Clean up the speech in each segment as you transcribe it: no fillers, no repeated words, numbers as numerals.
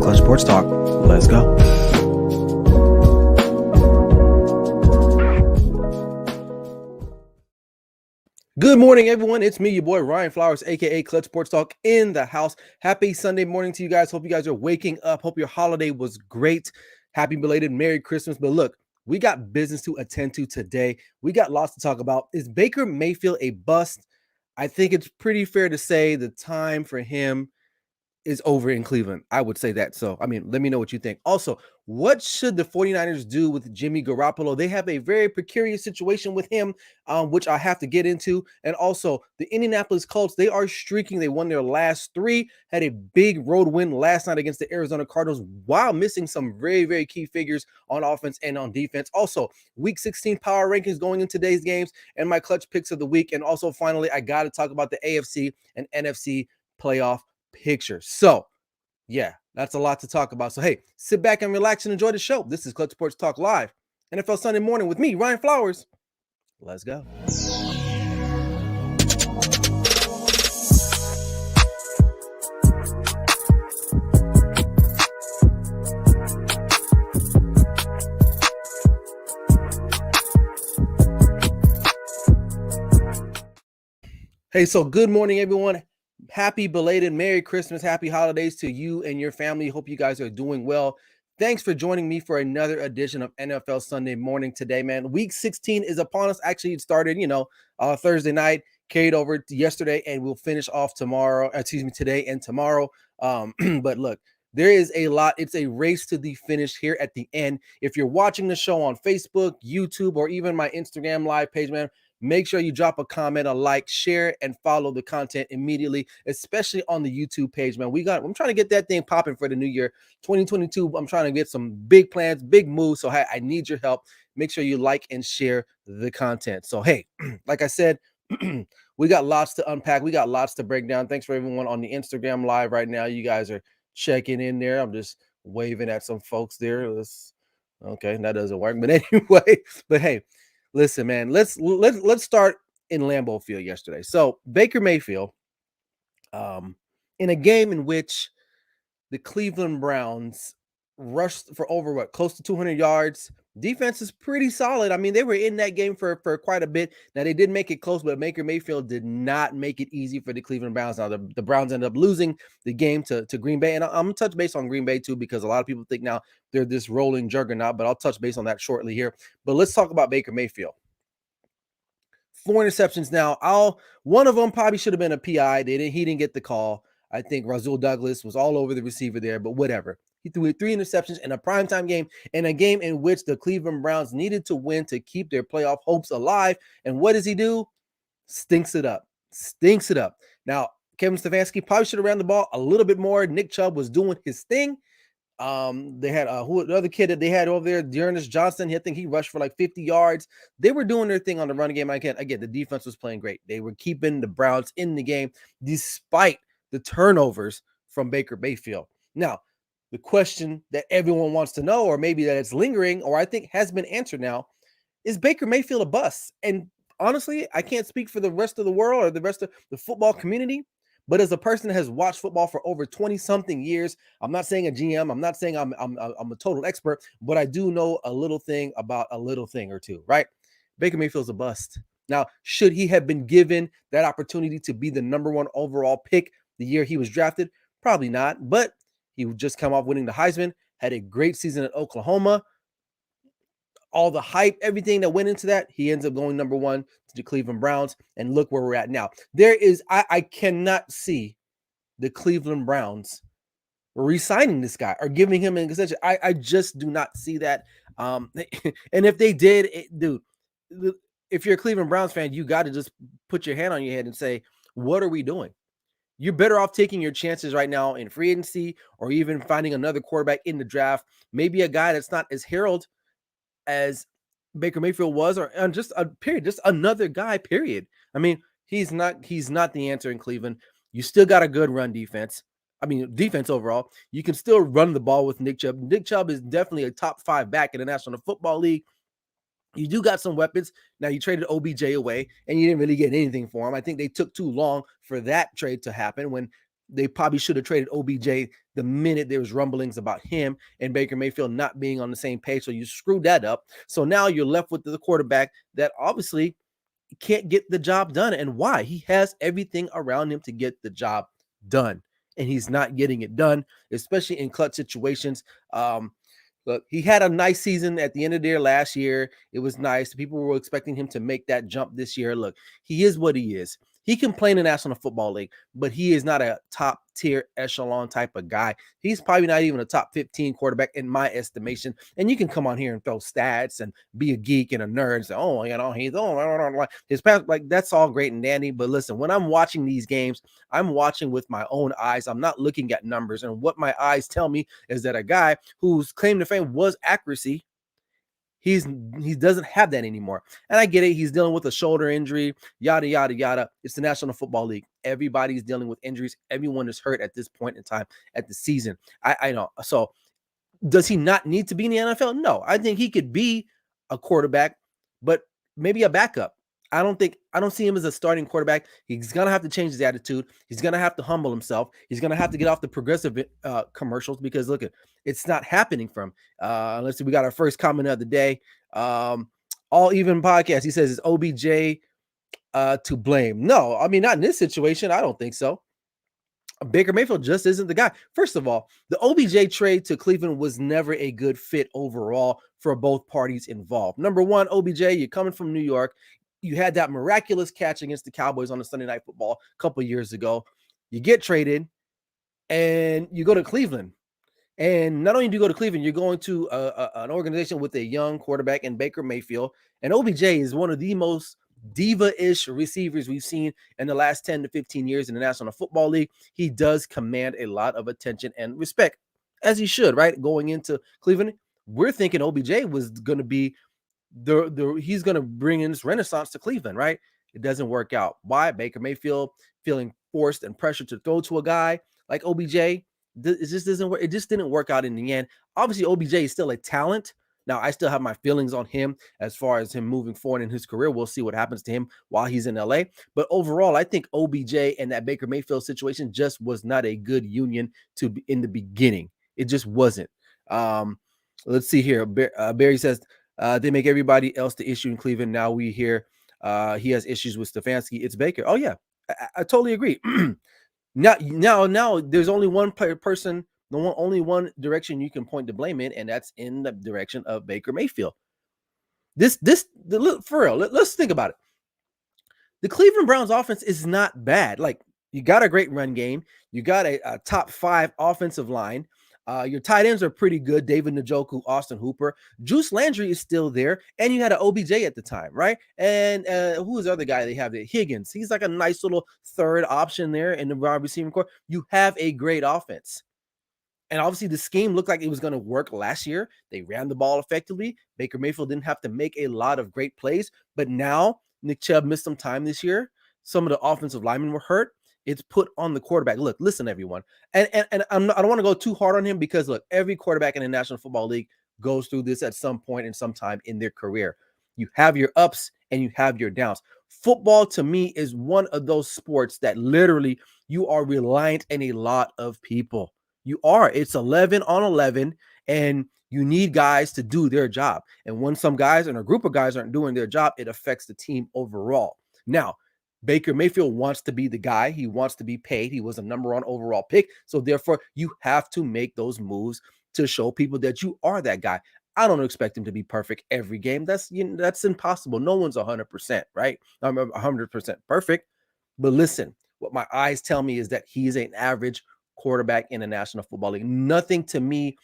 Clutch Sports Talk. Let's go. Good morning, everyone. It's me, your boy, Ryan Flowers, a.k.a. Clutch Sports Talk in the house. Happy Sunday morning to you guys. Hope you guys are waking up. Hope your holiday was great. Happy belated Merry Christmas. But look, we got business to attend to today. We got lots to talk about. Is Baker Mayfield a bust? I think it's pretty fair to say the time for him is over in Cleveland. I would say that. So, I mean, let me know what you think. Also, what should the 49ers do with Jimmy Garoppolo? They have a very precarious situation with him, which I have to get into. And also, the Indianapolis Colts, they are streaking. They won their last three, had a big road win last night against the Arizona Cardinals while missing some very, very key figures on offense and on defense. Also, Week 16 power rankings going in today's games and my clutch picks of the week. And also, finally, I got to talk about the AFC and NFC playoff picture. So, yeah, that's a lot to talk about. So, hey, sit back and relax and enjoy the show. This is Clutch Sports Talk Live, NFL Sunday morning with me, Ryan Flowers. Let's go. Hey, so good morning, everyone. Happy belated Merry Christmas, happy holidays to you and your family. Hope you guys are doing well. Thanks for joining me for another edition of NFL Sunday morning today, man. Week 16 is upon us. Actually, it started, Thursday night, carried over to yesterday, and we'll finish off today and tomorrow. But look, there is a lot. It's a race to the finish here at the end. If you're watching the show on Facebook, YouTube, or even my Instagram live page, man, make sure you drop a comment, a like, share, and follow the content immediately, especially on the YouTube page, man. I'm trying to get that thing popping for the new year, 2022. I'm trying to get some big plans, big moves. So, hey, I need your help. Make sure you like and share the content. So, hey, like I said, we got lots to unpack. We got lots to break down. Thanks for everyone on the Instagram live right now. You guys are checking in there. I'm just waving at some folks there. Okay, that doesn't work. But anyway, hey, listen, man, let's start in Lambeau Field yesterday. So Baker Mayfield, in a game in which the Cleveland Browns rushed for over close to 200 yards. Defense is pretty solid. I mean, they were in that game for quite a bit. Now, they did make it close, but Baker Mayfield did not make it easy for the Cleveland Browns. Now, the Browns ended up losing the game to Green Bay. And I'm going to touch base on Green Bay, too, because a lot of people think now they're this rolling juggernaut, but I'll touch base on that shortly here. But let's talk about Baker Mayfield. 4 interceptions now. One of them probably should have been a PI. He didn't get the call. I think Rasul Douglas was all over the receiver there, but whatever. He threw 3 interceptions in a primetime game, in a game in which the Cleveland Browns needed to win to keep their playoff hopes alive. And what does he do? Stinks it up. Now, Kevin Stefanski probably should have ran the ball a little bit more. Nick Chubb was doing his thing. They had the other kid that they had over there, Dearness Johnson. I think he rushed for like 50 yards. They were doing their thing on the running game. Again, the defense was playing great. They were keeping the Browns in the game despite the turnovers from Baker Mayfield. Now, the question that everyone wants to know, or maybe that it's lingering, or I think has been answered now, is Baker Mayfield a bust? And honestly, I can't speak for the rest of the world or the rest of the football community, but as a person that has watched football for over 20-something years, I'm not saying a GM, I'm not saying I'm a total expert, but I do know a little thing about a little thing or two, right? Baker Mayfield's a bust. Now, should he have been given that opportunity to be the number 1 overall pick the year he was drafted? Probably not, but he would just come off winning the Heisman, had a great season at Oklahoma. All the hype, everything that went into that, he ends up going number 1 to the Cleveland Browns, and look where we're at now. I cannot see the Cleveland Browns re-signing this guy or giving him an extension. I just do not see that. And if they did, dude, if you're a Cleveland Browns fan, you got to just put your hand on your head and say, what are we doing? You're better off taking your chances right now in free agency or even finding another quarterback in the draft, maybe a guy that's not as heralded as Baker Mayfield was, or just another guy, period. I mean, he's not the answer in Cleveland. You still got a good run defense. I mean, defense overall. You can still run the ball with Nick Chubb. Nick Chubb is definitely a top 5 back in the National Football League. You do got some weapons. Now, you traded OBJ away, and you didn't really get anything for him. I think they took too long for that trade to happen when they probably should have traded OBJ the minute there was rumblings about him and Baker Mayfield not being on the same page. So you screwed that up. So now you're left with the quarterback that obviously can't get the job done. And why? He has everything around him to get the job done, and he's not getting it done, especially in clutch situations. Look, he had a nice season at the end of the year last year. It was nice. People were expecting him to make that jump this year. Look, he is what he is. He can play in the National Football League, but he is not a top tier echelon type of guy. He's probably not even a top 15 quarterback in my estimation. And you can come on here and throw stats and be a geek and a nerd and say, oh, he's his past, like that's all great and dandy. But listen, when I'm watching these games, I'm watching with my own eyes. I'm not looking at numbers. And what my eyes tell me is that a guy whose claim to fame was accuracy, he doesn't have that anymore. And I get it. He's dealing with a shoulder injury, yada, yada, yada. It's the National Football League. Everybody's dealing with injuries. Everyone is hurt at this point in time at the season. I know. So does he not need to be in the NFL? No, I think he could be a quarterback, but maybe a backup. I don't see him as a starting quarterback. He's going to have to change his attitude. He's going to have to humble himself. He's going to have to get off the progressive commercials because look, it's not happening for him. Let's see. We got our first comment of the day. All Even Podcast. He says, is OBJ to blame? No, I mean, not in this situation. I don't think so. Baker Mayfield just isn't the guy. First of all, the OBJ trade to Cleveland was never a good fit overall for both parties involved. Number one, OBJ, you're coming from New York. You had that miraculous catch against the Cowboys on the Sunday Night Football a couple of years ago. You get traded and you go to Cleveland. And not only do you go to Cleveland, you're going to an organization with a young quarterback in Baker Mayfield. And OBJ is one of the most diva-ish receivers we've seen in the last 10 to 15 years in the National Football League. He does command a lot of attention and respect, as he should, right? Going into Cleveland, we're thinking OBJ was going to be he's going to bring in this renaissance to Cleveland, right? It doesn't work out. Why? Baker Mayfield feeling forced and pressured to throw to a guy like OBJ. It just doesn't work. It just didn't work out in the end. Obviously, OBJ is still a talent. Now, I still have my feelings on him as far as him moving forward in his career. We'll see what happens to him while he's in LA. But overall, I think OBJ and that Baker Mayfield situation just was not a good union to be in the beginning. It just wasn't. Let's see here. Barry says, they make everybody else the issue in Cleveland. Now we hear he has issues with Stefanski. It's Baker. Oh, yeah, I totally agree. Now, there's only one person, only one direction you can point the blame in, and that's in the direction of Baker Mayfield. For real, let's think about it. The Cleveland Browns offense is not bad. Like, you got a great run game. You got a top 5 offensive line. Your tight ends are pretty good. David Njoku, Austin Hooper. Juice Landry is still there. And you had an OBJ at the time, right? And who is the other guy they have there? Higgins. He's like a nice little third option there in the wide receiving core. You have a great offense. And obviously the scheme looked like it was going to work last year. They ran the ball effectively. Baker Mayfield didn't have to make a lot of great plays. But now Nick Chubb missed some time this year. Some of the offensive linemen were hurt. It's put on the quarterback. Look, listen, everyone. And I don't want to go too hard on him because, look, every quarterback in the National Football League goes through this at some point in some time in their career. You have your ups and you have your downs. Football, to me, is one of those sports that literally you are reliant on a lot of people. You are. It's 11 on 11, and you need guys to do their job. And when some guys and a group of guys aren't doing their job, it affects the team overall. Now, Baker Mayfield wants to be the guy. He wants to be paid. He was a number 1 overall pick. So therefore, you have to make those moves to show people that you are that guy. I don't expect him to be perfect every game. That's impossible. No one's 100%, right? I'm 100% perfect. But listen, what my eyes tell me is that he is an average quarterback in the National Football League. Nothing to me,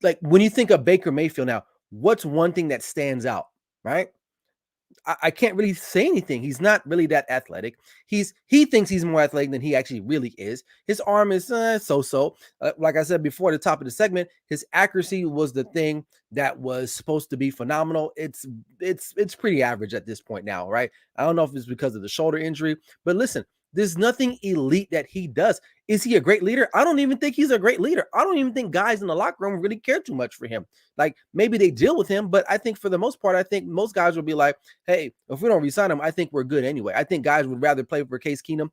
like when you think of Baker Mayfield now, what's one thing that stands out, right? I can't really say anything. He's not really that athletic. He thinks he's more athletic than he actually really is. His arm is so-so. Like I said before, at the top of the segment, his accuracy was the thing that was supposed to be phenomenal. It's pretty average at this point now, right? I don't know if it's because of the shoulder injury, but listen, there's nothing elite that he does. Is he a great leader? I don't even think he's a great leader. I don't even think guys in the locker room really care too much for him. Like, maybe they deal with him, but I think for the most part, I think most guys will be like, hey, if we don't resign him, I think we're good anyway. I think guys would rather play for Case Keenum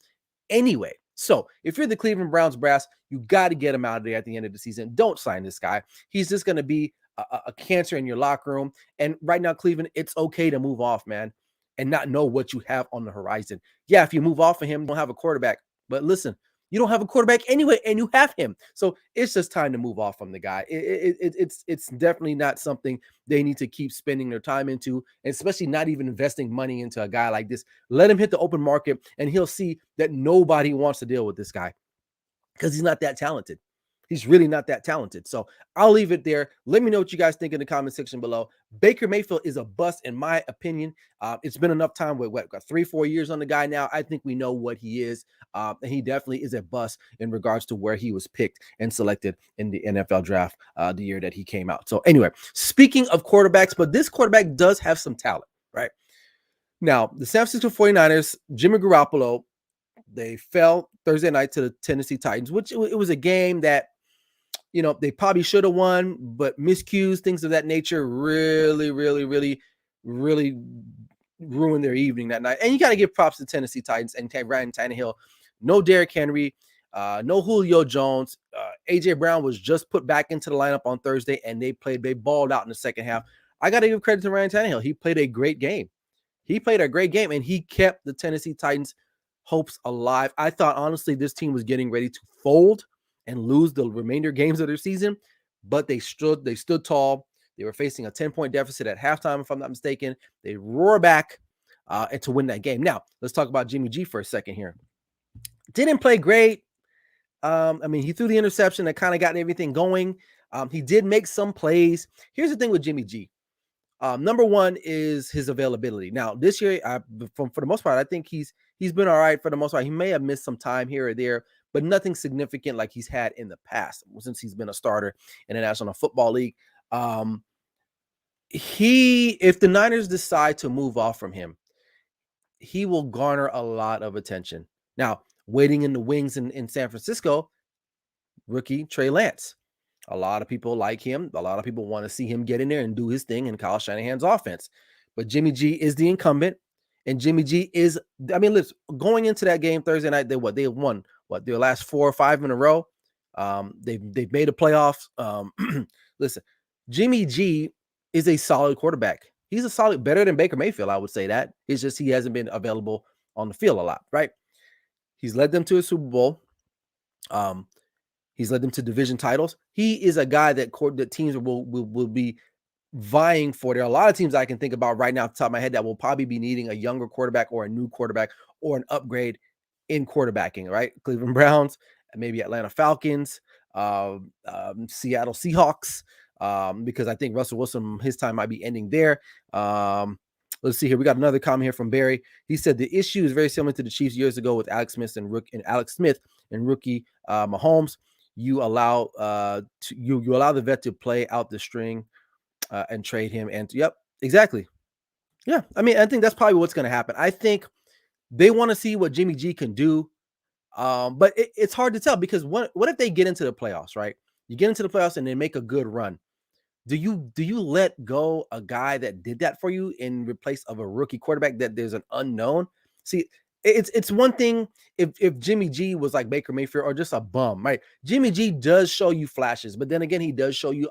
anyway. So if you're the Cleveland Browns brass, you got to get him out of there at the end of the season. Don't sign this guy. He's just going to be a cancer in your locker room. And right now, Cleveland, it's okay to move off, man, and not know what you have on the horizon. Yeah, if you move off of him, you don't have a quarterback. But listen, you don't have a quarterback anyway, and you have him. So it's just time to move off from the guy. It's definitely not something they need to keep spending their time into, especially not even investing money into a guy like this. Let him hit the open market, and he'll see that nobody wants to deal with this guy because he's not that talented. He's really not that talented. So I'll leave it there. Let me know what you guys think in the comment section below. Baker Mayfield is a bust, in my opinion. It's been enough time with got 3-4 years on the guy now. I think we know what he is. And he definitely is a bust in regards to where he was picked and selected in the NFL draft the year that he came out. So anyway, speaking of quarterbacks, but this quarterback does have some talent, right? Now, the San Francisco 49ers, Jimmy Garoppolo, they fell Thursday night to the Tennessee Titans, which it was a game that, they probably should have won, but miscues, things of that nature really ruined their evening that night. And you got to give props to Tennessee Titans and Ryan Tannehill. No Derrick Henry, no Julio Jones. AJ Brown was just put back into the lineup on Thursday, and they balled out in the second half. I got to give credit to Ryan Tannehill. He played a great game. And he kept the Tennessee Titans' hopes alive. I thought, honestly, this team was getting ready to fold and lose the remainder games of their season, but they stood tall. They were facing a 10-point deficit at halftime, if I'm not mistaken. They roar back and to win that game. Now, let's talk about Jimmy G for a second here. Didn't play great. He threw the interception that kind of got everything going. He did make some plays. Here's the thing with Jimmy G. Number one is his availability. Now, this year, for the most part, I think he's been all right for the most part. He may have missed some time here or there, but nothing significant like he's had in the past since he's been a starter in the National Football League. If the Niners decide to move off from him, he will garner a lot of attention. Now, waiting in the wings in San Francisco, rookie Trey Lance. A lot of people like him. A lot of people want to see him get in there and do his thing in Kyle Shanahan's offense. But Jimmy G is the incumbent, and Jimmy G is, listen, going into that game Thursday night, they won their last 4 or 5 in a row. They've made a playoffs. Listen, Jimmy G is a solid quarterback. He's better than Baker Mayfield, I would say that. It's just he hasn't been available on the field a lot, right? He's led them to a Super Bowl. He's led them to division titles. He is a guy that teams will be vying for. There are a lot of teams I can think about right now off the top of my head that will probably be needing a younger quarterback or a new quarterback or an upgrade in quarterbacking, right? Cleveland Browns, maybe Atlanta Falcons, Seattle Seahawks, because I think Russell Wilson, his time might be ending there. Let's see here. We got another comment here from Barry. He said the issue is very similar to the Chiefs years ago with Alex Smith and rookie Mahomes. You allow you allow the vet to play out the string and trade him. And yep, exactly. Yeah, I think that's probably what's going to happen. I think they want to see what Jimmy G can do, but it's hard to tell because what if they get into the playoffs, right? You get into the playoffs and they make a good run. Do you let go a guy that did that for you in replace of a rookie quarterback that there's an unknown? See, it's one thing if Jimmy G was like Baker Mayfield or just a bum, right? Jimmy G does show you flashes, but then again, he does show you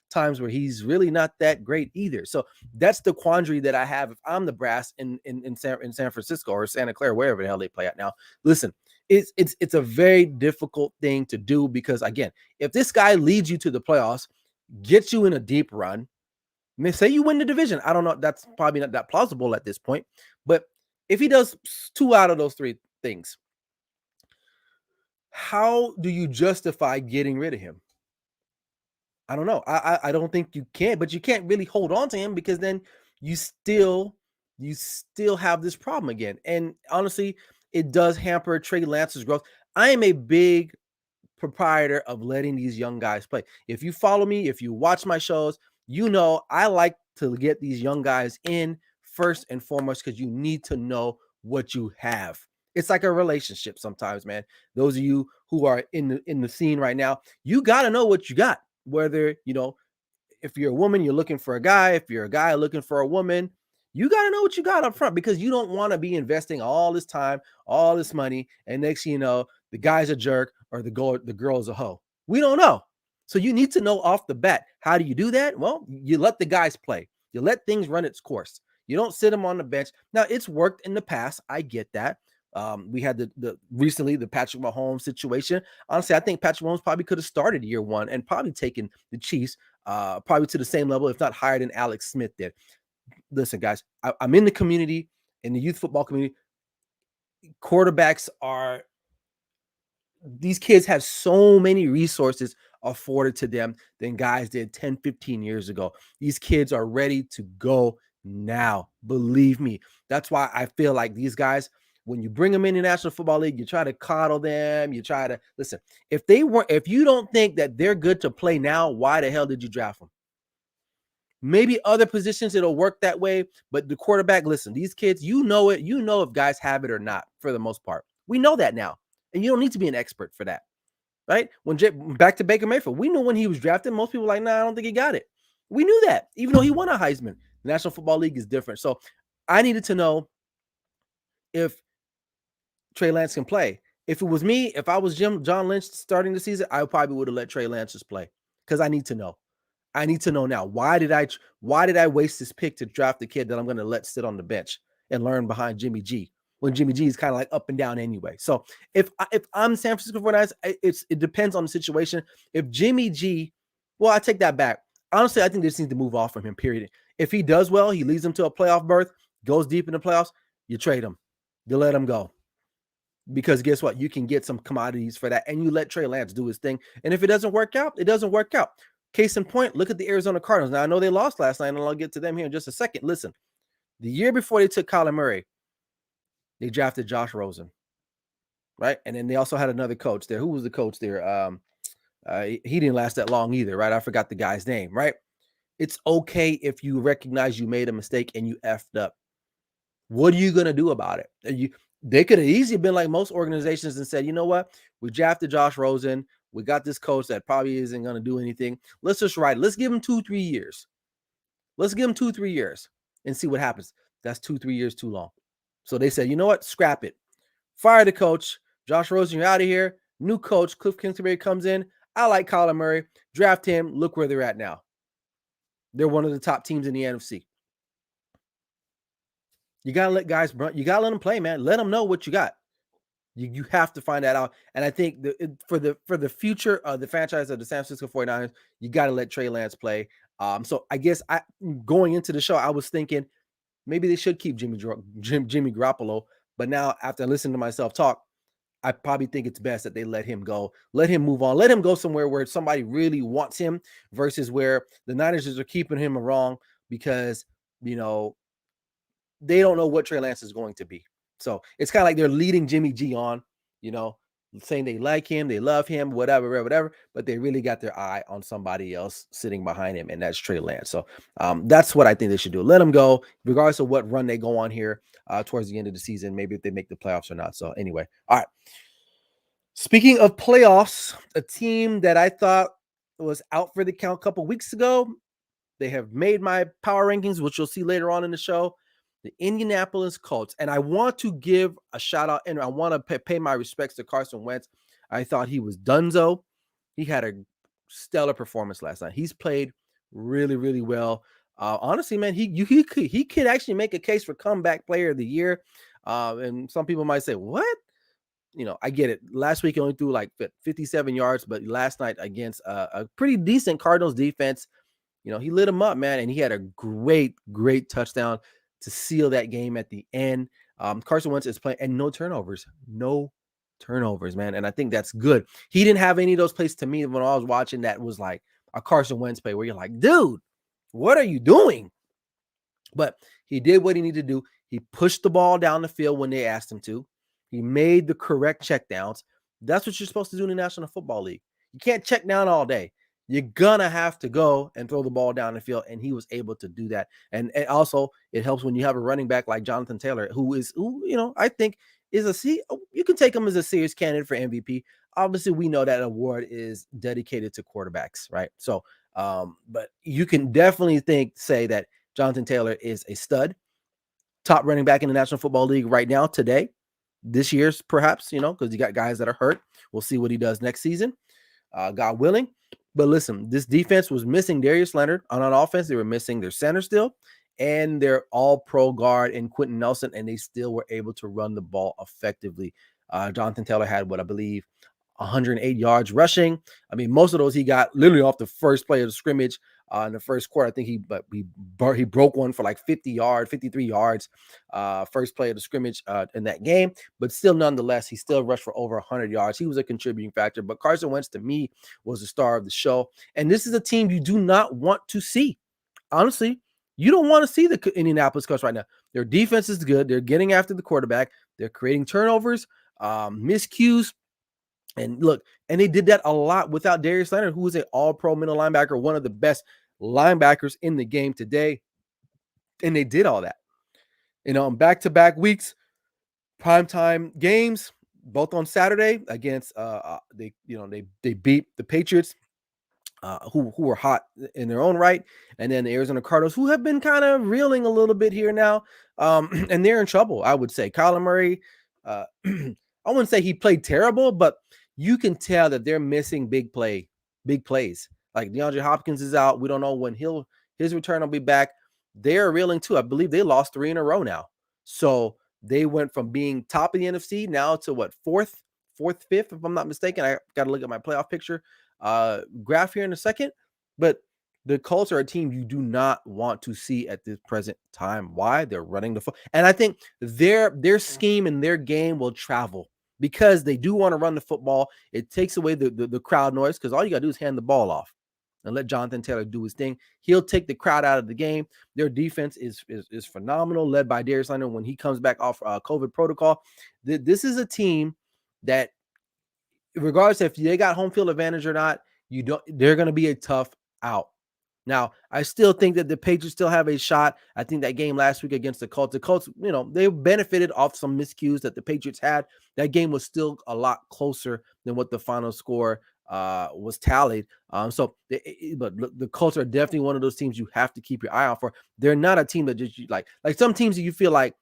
times where he's really not that great either. So that's the quandary that I have if I'm the brass in San Francisco or Santa Clara, wherever the hell they play at now. Listen, it's a very difficult thing to do because again, if this guy leads you to the playoffs, gets you in a deep run, say you win the division. I don't know. That's probably not that plausible at this point, but if he does 2 out of those 3 things, how do you justify getting rid of him? I don't know. I don't think you can, but you can't really hold on to him because then you still have this problem again. And honestly, it does hamper Trey Lance's growth. I am a big proprietor of letting these young guys play. If you follow me, if you watch my shows, I like to get these young guys in first and foremost because you need to know what you have. It's like a relationship sometimes, man. Those of you who are in the scene right now, you got to know what you got. Whether, if you're a woman, you're looking for a guy. If you're a guy looking for a woman, you got to know what you got up front because you don't want to be investing all this time, all this money, and next thing you know, the guy's a jerk or the girl's a hoe. We don't know. So you need to know off the bat. How do you do that? Well, you let the guys play. You let things run its course. You don't sit them on the bench. Now, it's worked in the past. I get that. We had the recently the Patrick Mahomes situation. Honestly, I think Patrick Mahomes probably could have started year one and probably taken the Chiefs probably to the same level, if not higher than Alex Smith did. Listen, guys, I'm in the community, in the youth football community. Quarterbacks are, these kids have so many resources afforded to them than guys did 10, 15 years ago. These kids are ready to go now. Believe me. That's why I feel like these guys, when you bring them in the National Football League, you try to coddle them. You try to listen. If you don't think that they're good to play now, why the hell did you draft them? Maybe other positions it'll work that way, but the quarterback, listen, these kids, you know it. You know if guys have it or not for the most part. We know that now. And you don't need to be an expert for that, right? Back to Baker Mayfield, we knew when he was drafted, most people were like, nah, I don't think he got it. We knew that, even though he won a Heisman. The National Football League is different. So I needed to know if Trey Lance can play. If it was me, if I was John Lynch starting the season, I probably would have let Trey Lance just play because I need to know. I need to know now. Why did I waste this pick to draft the kid that I'm going to let sit on the bench and learn behind Jimmy G when Jimmy G is kind of like up and down anyway? So if I'm San Francisco 49ers, it depends on the situation. If Jimmy G, well, I take that back. Honestly, I think they just need to move off from him, period. If he does well, he leads them to a playoff berth, goes deep in the playoffs, you trade him. You let him go. Because guess what? You can get some commodities for that, and you let Trey Lance do his thing. And if it doesn't work out, it doesn't work out. Case in point, look at the Arizona Cardinals. Now, I know they lost last night, and I'll get to them here in just a second. Listen, the year before they took Kyler Murray, they drafted Josh Rosen, right? And then they also had another coach there. Who was the coach there? He didn't last that long either, right? I forgot the guy's name, right? It's okay if you recognize you made a mistake and you effed up. What are you going to do about it? They could have easily been like most organizations and said, you know what? We drafted Josh Rosen. We got this coach that probably isn't going to do anything. Let's just write. Let's give him 2-3 years. Let's give him 2-3 years and see what happens. That's 2-3 years too long. So they said, you know what? Scrap it. Fire the coach. Josh Rosen, you're out of here. New coach, Cliff Kingsbury comes in. I like Kyler Murray. Draft him. Look where they're at now. They're one of the top teams in the NFC. You got to let guys, you got to let them play, man. Let them know what you got. You have to find that out. And I think for the future of the franchise of the San Francisco 49ers, you got to let Trey Lance play. So I guess going into the show, I was thinking maybe they should keep Jimmy Garoppolo. But now after listening to myself talk, I probably think it's best that they let him go. Let him move on. Let him go somewhere where somebody really wants him versus where the Niners are keeping him around because, you know, they don't know what Trey Lance is going to be. So it's kind of like they're leading Jimmy G on, you know, saying they like him, they love him, whatever, but they really got their eye on somebody else sitting behind him, and that's Trey Lance. So that's what I think they should do. Let him go, regardless of what run they go on here towards the end of the season, maybe if they make the playoffs or not. So anyway, all right. Speaking of playoffs, a team that I thought was out for the count a couple weeks ago, they have made my power rankings, which you'll see later on in the show. The Indianapolis Colts. And I want to give a shout out and I want to pay my respects to Carson Wentz. I thought he was donezo. He had a stellar performance last night. He's played really, really well. Honestly, man, he could actually make a case for comeback player of the year. And some people might say, what? You know, I get it. Last week he only threw like 57 yards, but last night against a pretty decent Cardinals defense, you know, he lit him up, man. And he had a great touchdown to seal that game at the end. Carson Wentz is playing and no turnovers, man. And I think that's good. He didn't have any of those plays to me when I was watching that was like a Carson Wentz play where you're like, dude, what are you doing? But he did what he needed to do. He pushed the ball down the field when they asked him to. He made the correct checkdowns. That's what you're supposed to do in the National Football League. You can't check down all day. You're gonna have to go and throw the ball down the field, and he was able to do that. And also, it helps when you have a running back like Jonathan Taylor, who you know, I think is you can take him as a serious candidate for MVP. Obviously, we know that award is dedicated to quarterbacks, right? So, but you can definitely say that Jonathan Taylor is a stud, top running back in the National Football League right now today. this year's perhaps, because you got guys that are hurt. We'll see what he does next season, God willing. But listen, this defense was missing Darius Leonard on offense. They were missing their center still and their all-pro guard in Quentin Nelson, and they still were able to run the ball effectively. Jonathan Taylor had what I believe 108 yards rushing. I mean, most of those he got literally off the first play of the scrimmage in the first quarter. I think he broke one for like 53 yards, first play of the scrimmage in that game. But still, nonetheless, he still rushed for over 100 yards. He was a contributing factor. But Carson Wentz, to me, was the star of the show. And this is a team you do not want to see. Honestly, you don't want to see the Indianapolis Colts right now. Their defense is good. They're getting after the quarterback. They're creating turnovers, miscues. And look, and they did that a lot without Darius Leonard, who is an all-pro middle linebacker, one of the best linebackers in the game today. And they did all that. Back-to-back weeks, primetime games, both on Saturday against they beat the Patriots, who were hot in their own right, and then the Arizona Cardinals, who have been kind of reeling a little bit here now, and they're in trouble, I would say. Kyler Murray, I wouldn't say he played terrible, but you can tell that they're missing big plays. Like DeAndre Hopkins is out. We don't know when his return will be back. They're reeling too. I believe they lost 3 in a row now. So they went from being top of the NFC now to what, fourth, fifth, if I'm not mistaken. I got to look at my playoff picture graph here in a second. But the Colts are a team you do not want to see at this present time. Why? They're running the football. And I think their scheme and their game will travel because they do want to run the football. It takes away the crowd noise because all you got to do is hand the ball off and let Jonathan Taylor do his thing. He'll take the crowd out of the game. Their defense is phenomenal, led by Darius Leonard when he comes back off COVID protocol. This is a team that, regardless if they got home field advantage or not, they're going to be a tough out. Now, I still think that the Patriots still have a shot. I think that game last week against the Colts, they benefited off some miscues that the Patriots had. That game was still a lot closer than what the final score was tallied. But the Colts are definitely one of those teams you have to keep your eye out for. They're not a team that just like some teams that you feel like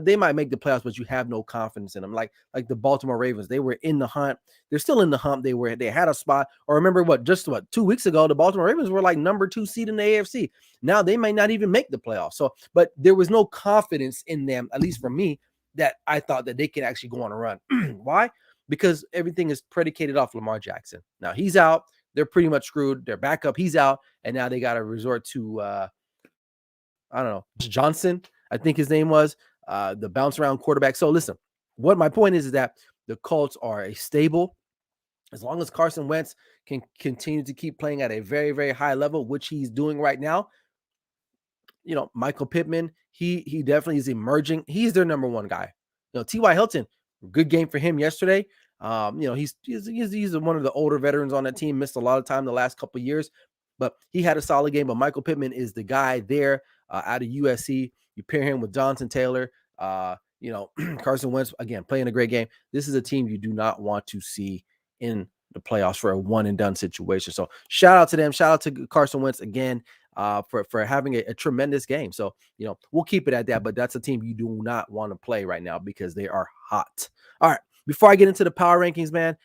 they might make the playoffs, but you have no confidence in them. Like the Baltimore Ravens, they were in the hunt. They're still in the hunt. They had a spot. Or remember 2 weeks ago, the Baltimore Ravens were like number 2 seed in the AFC. Now they might not even make the playoffs. So, but there was no confidence in them, at least for me, that I thought that they could actually go on a run. Why? Because everything is predicated off Lamar Jackson. Now he's out. They're pretty much screwed. Their backup, he's out, and now they got to resort to I don't know, Johnson, I think his name was. The bounce around quarterback. So listen, what my point is that the Colts are a stable. As long as Carson Wentz can continue to keep playing at a very, very high level, which he's doing right now. Michael Pittman, he definitely is emerging. He's their number one guy. T.Y. Hilton, good game for him yesterday. He's one of the older veterans on that team, missed a lot of time the last couple of years, but he had a solid game. But Michael Pittman is the guy there out of USC. You pair him with Jonathan Taylor, Carson Wentz, again, playing a great game. This is a team you do not want to see in the playoffs for a one and done situation. So shout out to them. Shout out to Carson Wentz again for having a tremendous game. So, we'll keep it at that, but that's a team you do not want to play right now because they are hot. All right. Before I get into the power rankings, man,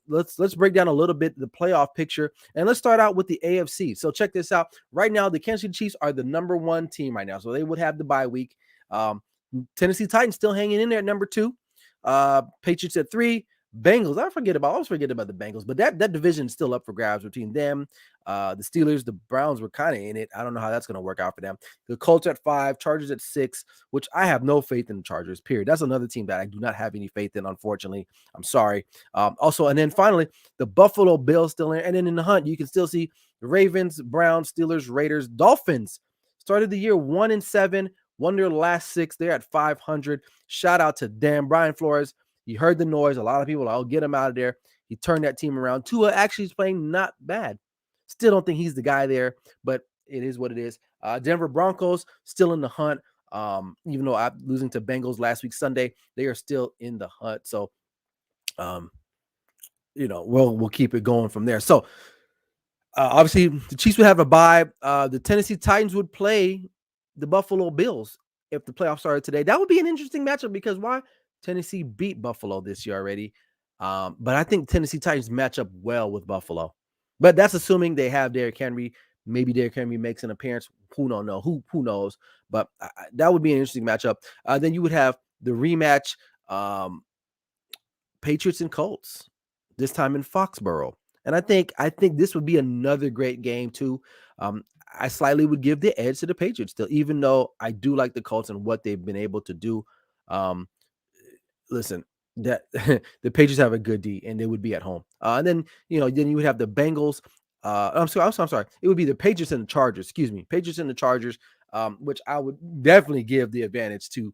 let's break down a little bit the playoff picture, and let's start out with the AFC. So check this out. Right now, the Kansas City Chiefs are the number 1 team right now, so they would have the bye week. Tennessee Titans still hanging in there at number 2. Patriots at 3. Bengals, I always forget about the Bengals, but that division is still up for grabs between them. The Steelers, the Browns were kind of in it. I don't know how that's going to work out for them. The Colts at 5, Chargers at 6, which I have no faith in the Chargers, period. That's another team that I do not have any faith in, unfortunately. I'm sorry. And then finally, the Buffalo Bills still in, and then in the hunt, you can still see the Ravens, Browns, Steelers, Raiders, Dolphins. Started the year 1-7, won their last 6. They're at 500. Shout out to them. Brian Flores. He heard the noise. A lot of people, I'll get him out of there. He turned that team around. Tua actually is playing not bad. Still don't think he's the guy there, but it is what it is. Denver Broncos still in the hunt. Even though I'm losing to Bengals last week Sunday, they are still in the hunt. So, we'll keep it going from there. So, obviously, the Chiefs would have a bye. The Tennessee Titans would play the Buffalo Bills if the playoffs started today. That would be an interesting matchup because why? Tennessee beat Buffalo this year already. But I think Tennessee Titans match up well with Buffalo. But that's assuming they have Derrick Henry. Maybe Derrick Henry makes an appearance. Who don't know? Who knows? But that would be an interesting matchup. Then you would have the rematch, Patriots and Colts, this time in Foxborough. And I think this would be another great game too. I slightly would give the edge to the Patriots still, even though I do like the Colts and what they've been able to do. Listen, that the Patriots have a good D, and they would be at home. And then then you would have the Bengals. I'm sorry. It would be the Patriots and the Chargers. Excuse me, Patriots and the Chargers, which I would definitely give the advantage to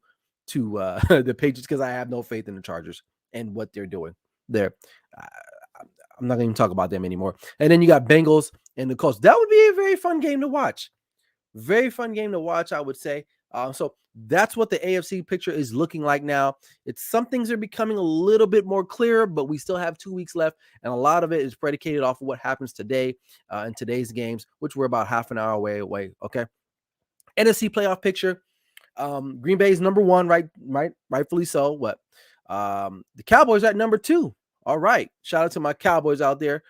the Patriots because I have no faith in the Chargers and what they're doing there. I'm not going to even talk about them anymore. And then you got Bengals and the Colts. That would be a very fun game to watch. Very fun game to watch, I would say. So that's what the AFC picture is looking like now. Some things are becoming a little bit more clear, but we still have 2 weeks left, and a lot of it is predicated off of what happens today in today's games, which we're about half an hour away. Okay. NFC playoff picture. Green Bay's number one, rightfully so. The Cowboys at number 2. All right. Shout out to my Cowboys out there.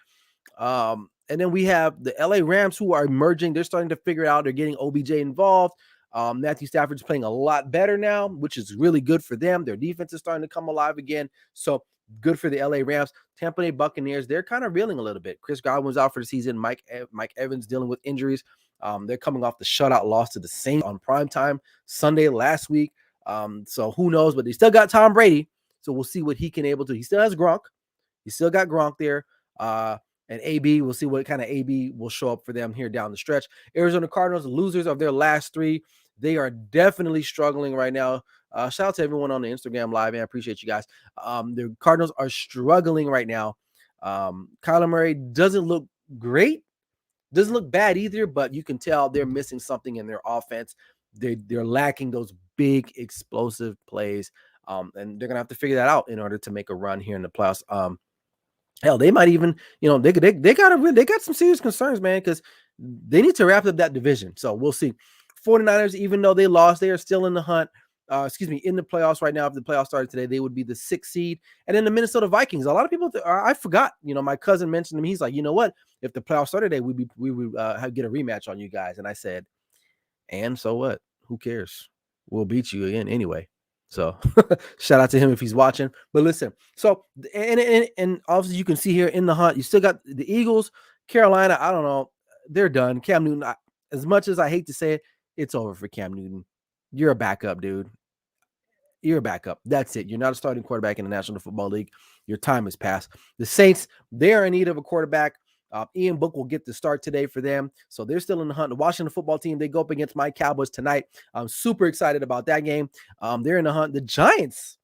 And then we have the LA Rams who are emerging. They're starting to figure it out. They're getting OBJ involved. Matthew Stafford's playing a lot better now, which is really good for them. Their defense is starting to come alive again. So good for the LA Rams. Tampa Bay Buccaneers, they're kind of reeling a little bit. Chris Godwin's out for the season. Mike Evans dealing with injuries. They're coming off the shutout loss to the Saints on primetime Sunday last week. So who knows? But they still got Tom Brady. So we'll see what he can able to. He still has Gronk. He still got Gronk there. And AB, we'll see what kind of AB will show up for them here down the stretch. Arizona Cardinals, losers of their last 3. They are definitely struggling right now. Shout out to everyone on the Instagram live, man. I appreciate you guys. The Cardinals are struggling right now. Kyler Murray doesn't look great. Doesn't look bad either, but you can tell they're missing something in their offense. They're lacking those big explosive plays. And they're going to have to figure that out in order to make a run here in the playoffs. Hell, they might even, they got some serious concerns, man, because they need to wrap up that division. So we'll see. 49ers, even though they lost, they are still in the hunt. In the playoffs right now. If the playoffs started today, they would be the 6th seed. And then the Minnesota Vikings. A lot of people, I forgot. My cousin mentioned to me. He's like, you know what? If the playoffs started today, we would get a rematch on you guys. And I said, and so what? Who cares? We'll beat you again anyway. So shout out to him if he's watching. But listen, so and obviously you can see here in the hunt, you still got the Eagles, Carolina. I don't know, they're done. Cam Newton, as much as I hate to say it, it's over for Cam Newton. You're a backup, dude. You're a backup. That's it. You're not a starting quarterback in the National Football League. Your time has passed. The Saints, they are in need of a quarterback. Ian Book will get the start today for them. So they're still in the hunt. The Washington football team, they go up against my Cowboys tonight. I'm super excited about that game. They're in the hunt. The Giants,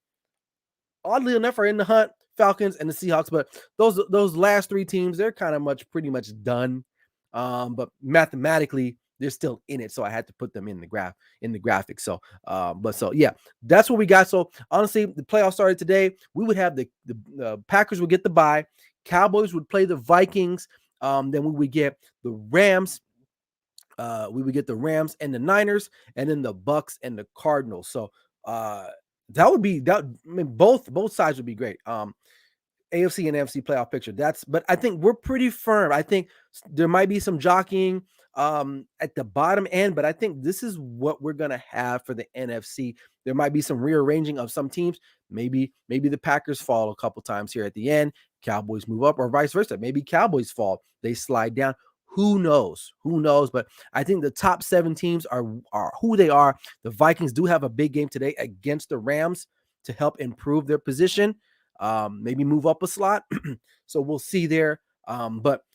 oddly enough, are in the hunt. Falcons and the Seahawks. But those last 3 teams, they're pretty much done. But mathematically, they're still in it. So I had to put them in the graphic. So, yeah, that's what we got. So honestly, the playoffs started today. We would have the Packers would get the bye. Cowboys would play the Vikings. Then we would get the Rams. We would get the Rams and the Niners, and then the Bucks and the Cardinals. So that would be that. I mean, both sides would be great. AFC and NFC playoff picture. But I think we're pretty firm. I think there might be some jockeying at the bottom end, but I think this is what we're gonna have for the NFC. There might be some rearranging of some teams. Maybe the Packers fall a couple times here at the end. Cowboys move up, or vice versa. Maybe Cowboys fall, they slide down. Who knows? But I think the top 7 teams are who they are. The Vikings do have a big game today against the Rams to help improve their position. Maybe move up a slot. So we'll see there. But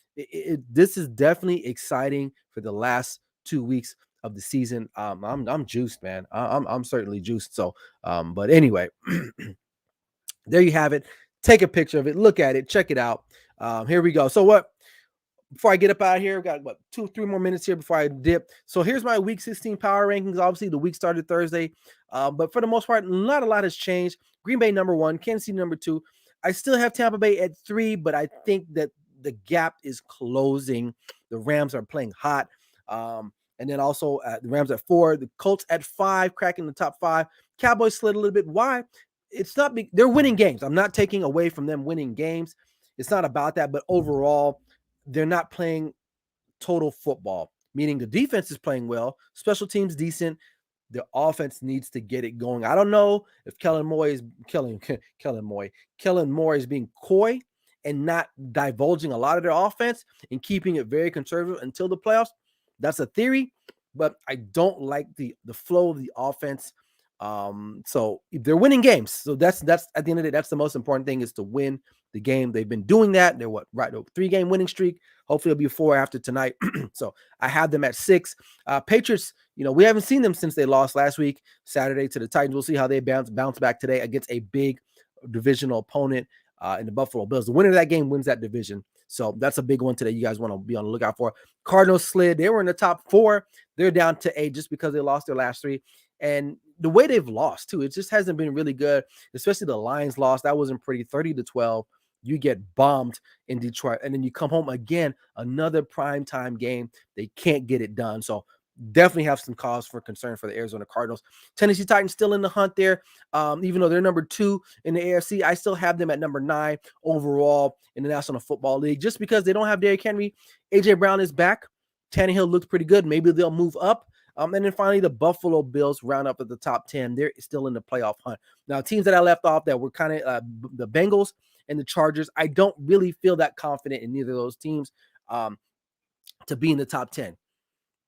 this is definitely exciting for the last 2 weeks of the season. I'm juiced, man. I'm certainly juiced. So, but anyway, there you have it. Take a picture of it. Look at it. Check it out. Here we go. So before I get up out of here, we've got 2-3 more minutes here before I dip. So here's my week 16 power rankings. Obviously, the week started Thursday, but for the most part, not a lot has changed. Green Bay number 1, Kansas City number 2. I still have Tampa Bay at 3, but I think that the gap is closing. The Rams are playing hot. And then also the Rams at 4, the Colts at 5, cracking the top 5. Cowboys slid a little bit. Why? it's not big. They're winning games. I'm not taking away from them winning games. It's not about that, but overall, they're not playing total football, meaning the defense is playing well, special teams decent. The offense needs to get it going. I don't know if Kellen Moore is being coy and not divulging a lot of their offense and keeping it very conservative until the playoffs. That's a theory, but I don't like the flow of the offense. So they're winning games. So that's at the end of the day, that's the most important thing, is to win the game. They've been doing that. They're 3-game winning streak. Hopefully it'll be 4 after tonight. So I have them at 6. Patriots, we haven't seen them since they lost last week, Saturday, to the Titans. We'll see how they bounce back today against a big divisional opponent in the Buffalo Bills. The winner of that game wins that division. So that's a big one today. You guys want to be on the lookout for. Cardinals slid. They were in the top 4. They're down to 8 just because they lost their last 3. And the way they've lost, too, it just hasn't been really good, especially the Lions lost. That wasn't pretty, 30-12. You get bombed in Detroit, and then you come home again, another primetime game. They can't get it done. So definitely have some cause for concern for the Arizona Cardinals. Tennessee Titans still in the hunt there. Even though they're number 2 in the AFC, I still have them at number 9 overall in the National Football League, just because they don't have Derrick Henry. A.J. Brown is back. Tannehill looks pretty good. Maybe they'll move up. And then finally, the Buffalo Bills round up at the top 10. They're still in the playoff hunt. Now, teams that I left off that were kind of the Bengals and the Chargers, I don't really feel that confident in neither of those teams to be in the top 10.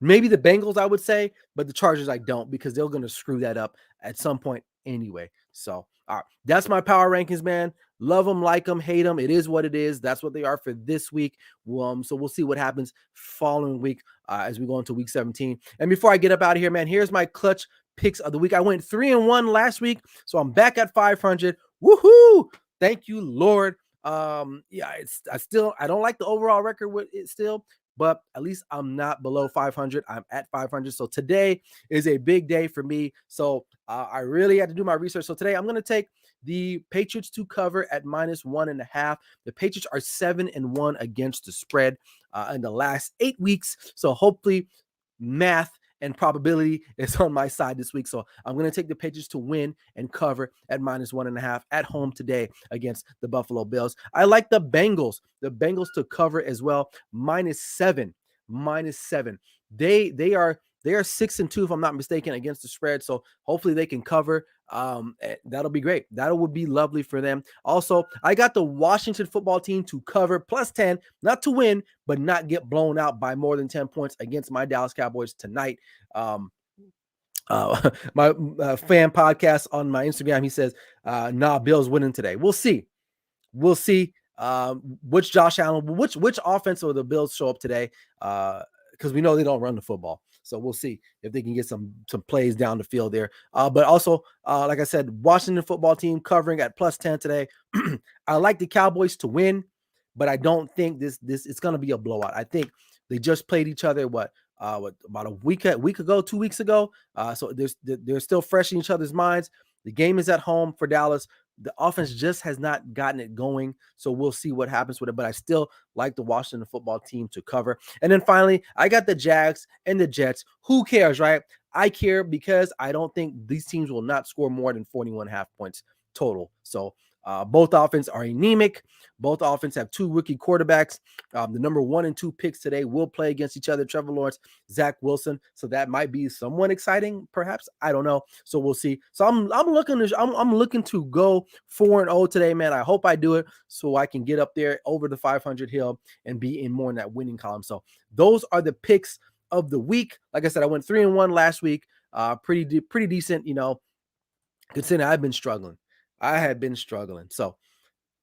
Maybe the Bengals, I would say, but the Chargers, I don't, because they're going to screw that up at some point anyway. So, all right, that's my power rankings, man. Love them, like them, hate them. It is what it is. That's what they are for this week. So we'll see what happens following week as we go into week 17. And before I get up out of here, man, here's my clutch picks of the week. I went 3-1 last week, so I'm back at 500. Woohoo! Thank you, Lord. I don't like the overall record with it still, but at least I'm not below 500. I'm at 500. So today is a big day for me. So I really had to do my research. So today I'm going to take the Patriots to cover at -1.5. The Patriots are 7-1 against the spread in the last 8 weeks. So hopefully math and probability is on my side this week. So I'm going to take the Patriots to win and cover at -1.5 at home today against the Buffalo Bills. I like the Bengals to cover as well, -7. They are 6-2 if I'm not mistaken against the spread. So hopefully they can cover. That'll be great. That would be lovely for them. Also, I got the Washington football team to cover +10, not to win, but not get blown out by more than 10 points against my Dallas Cowboys tonight. My fan podcast on my Instagram, he says, Bills winning today. We'll see. Which Josh Allen, which offense will the Bills show up today? Because we know they don't run the football. So we'll see if they can get some plays down the field there. But also, like I said, Washington football team covering at +10 today. I like the Cowboys to win, but I don't think this it's going to be a blowout. I think they just played each other about a week ago, 2 weeks ago. So they're still fresh in each other's minds. The game is at home for Dallas. The offense just has not gotten it going, so we'll see what happens with it. But I still like the Washington football team to cover. And then finally, I got the Jags and the Jets. Who cares, right? I care because I don't think these teams will not score more than 41.5 points total. So both offense are anemic. Both offense have 2 rookie quarterbacks. The number 1 and 2 picks today will play against each other, Trevor Lawrence, Zach Wilson. So that might be somewhat exciting, perhaps. I don't know. So we'll see. So I'm looking to go 4-0 today, man. I hope I do it so I can get up there over the 500 hill and be in more in that winning column. So those are the picks of the week. Like I said, I went 3-1 last week. Pretty decent, considering I've been struggling. I had been struggling. So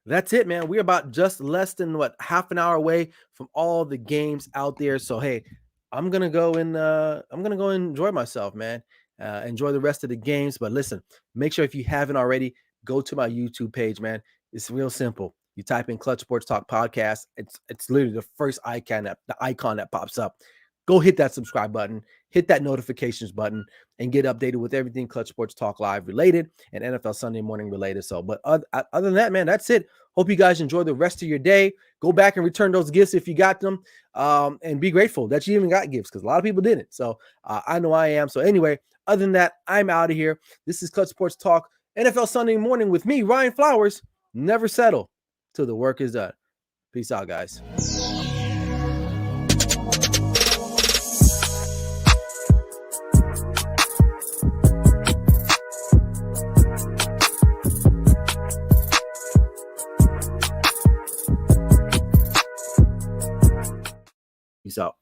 that's it, man. We're about just less than half an hour away from all the games out there. So hey, I'm gonna go and enjoy myself, man. Enjoy the rest of the games. But listen, make sure if you haven't already, go to my YouTube page, man. It's real simple. You type in Clutch Sports Talk Podcast. It's literally the first icon that pops up. Go hit that subscribe button, hit that notifications button, and get updated with everything Clutch Sports Talk Live related and NFL Sunday Morning related. So, but other than that, man, that's it. Hope you guys enjoy the rest of your day. Go back and return those gifts if you got them, and be grateful that you even got gifts, because a lot of people didn't. So I know I am. So anyway, other than that, I'm out of here. This is Clutch Sports Talk NFL Sunday morning with me, Ryan Flowers. Never settle till the work is done. Peace out, guys. Peace out.